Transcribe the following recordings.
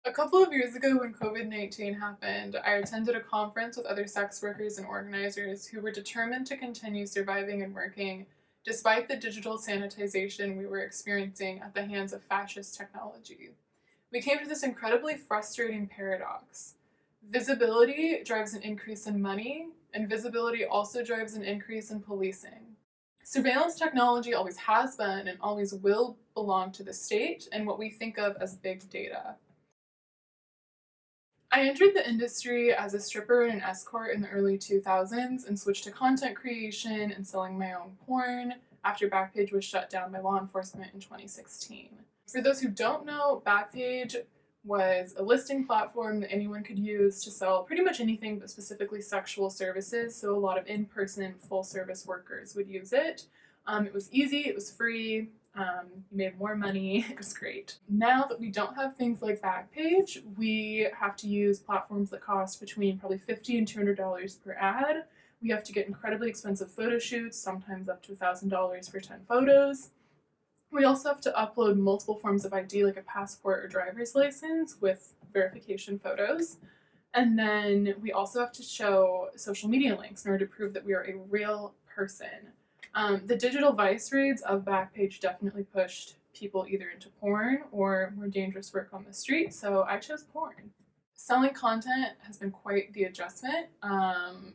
A couple of years ago, when COVID-19 happened, I attended a conference with other sex workers and organizers who were determined to continue surviving and working despite the digital sanitization we were experiencing at the hands of fascist technology. We came to this incredibly frustrating paradox. Visibility drives an increase in money, and visibility also drives an increase in policing. Surveillance technology always has been and always will belong to the state and what we think of as big data. I entered the industry as a stripper and an escort in the early 2000s and switched to content creation and selling my own porn after Backpage was shut down by law enforcement in 2016. For those who don't know, Backpage was a listing platform that anyone could use to sell pretty much anything but specifically sexual services, so a lot of in-person full-service workers would use it. It was easy, it was free, you made more money, it was great. Now that we don't have things like Backpage, we have to use platforms that cost between probably $50 and $200 per ad. We have to get incredibly expensive photo shoots, sometimes up to $1,000 for 10 photos. We also have to upload multiple forms of ID like a passport or driver's license with verification photos. And then we also have to show social media links in order to prove that we are a real person. The digital vice raids of Backpage definitely pushed people either into porn or more dangerous work on the street, so I chose porn. Selling content has been quite the adjustment.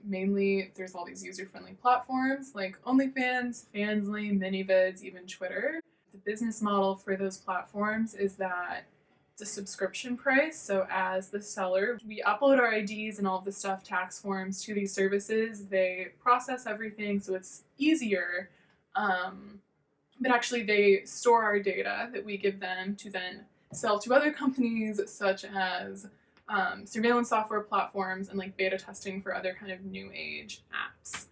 Mainly, there's all these user-friendly platforms like OnlyFans, Fansly, ManyVids, even Twitter. The business model for those platforms is that it's a subscription price. So as the seller, we upload our IDs and all of the stuff, tax forms to these services. They process everything, so it's easier. But actually they store our data that we give them to then sell to other companies such as surveillance software platforms and like beta testing for other kind of new age apps.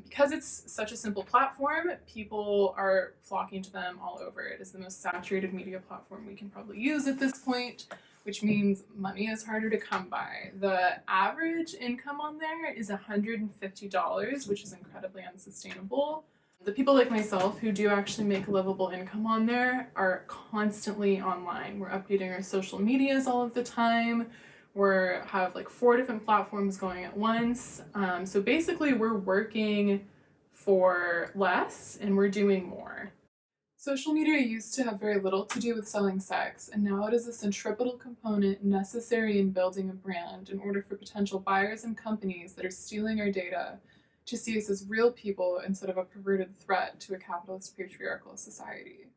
Because it's such a simple platform, people are flocking to them all over. It is the most saturated media platform we can probably use at this point, which means money is harder to come by. The average income on there is $150, which is incredibly unsustainable. The people like myself who do actually make a livable income on there are constantly online. We're updating our social medias all of the time. We have like 4 different platforms going at once. So basically we're working for less and we're doing more. Social media used to have very little to do with selling sex, and now it is a centripetal component necessary in building a brand in order for potential buyers and companies that are stealing our data to see us as real people instead of a perverted threat to a capitalist patriarchal society.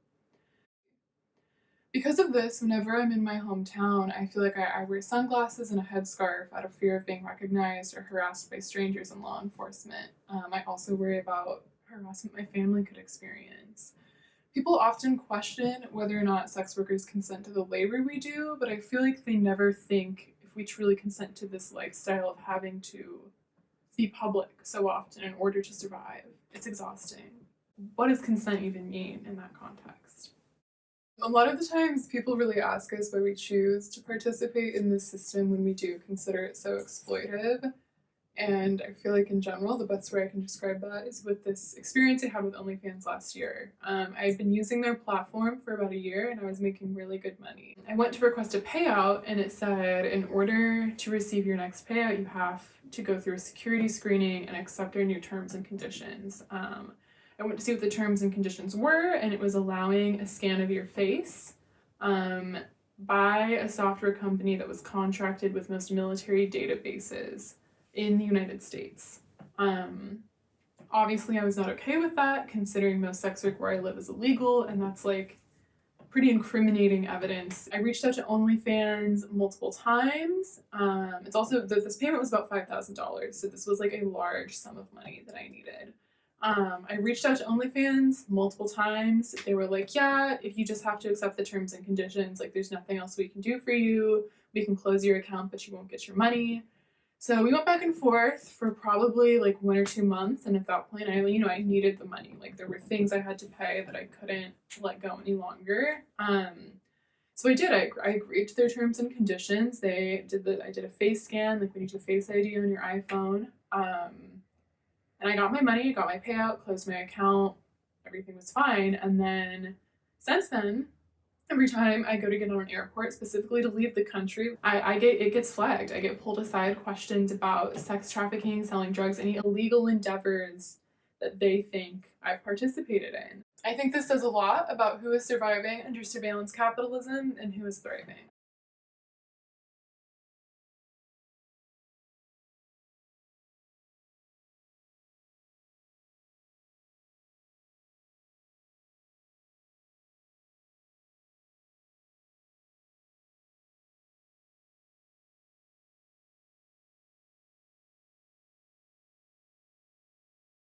Because of this, whenever I'm in my hometown, I feel like I wear sunglasses and a headscarf out of fear of being recognized or harassed by strangers and law enforcement. I also worry about harassment my family could experience. People often question whether or not sex workers consent to the labor we do, but I feel like they never think if we truly consent to this lifestyle of having to be public so often in order to survive. It's exhausting. What does consent even mean in that context? A lot of the times people really ask us why we choose to participate in this system when we do consider it so exploitative. And I feel like in general, the best way I can describe that is with this experience I had with OnlyFans last year. I've been using their platform for about a year and I was making really good money. I went to request a payout and it said, in order to receive your next payout, you have to go through a security screening and accept our new terms and conditions. I went to see what the terms and conditions were, and it was allowing a scan of your face by a software company that was contracted with most military databases in the United States. Obviously, I was not okay with that, considering most sex work where I live is illegal, and that's like pretty incriminating evidence. I reached out to OnlyFans multiple times. It's also, this payment was about $5,000, so this was like a large sum of money that I needed. I reached out to OnlyFans multiple times. They were like, yeah, if you just have to accept the terms and conditions, like there's nothing else we can do for you. We can close your account, but you won't get your money. So we went back and forth for probably like 1 or 2 months. And at that point, I needed the money. Like there were things I had to pay that I couldn't let go any longer. So I did. I agreed to their terms and conditions. I did a face scan, like we need your face ID on your iPhone. And I got my money, got my payout, closed my account, everything was fine. And then, since then, Every time I go to get on an airport, specifically to leave the country, it gets flagged. I get pulled aside, questioned about sex trafficking, selling drugs, any illegal endeavors that they think I've participated in. I think this says a lot about who is surviving under surveillance capitalism and who is thriving.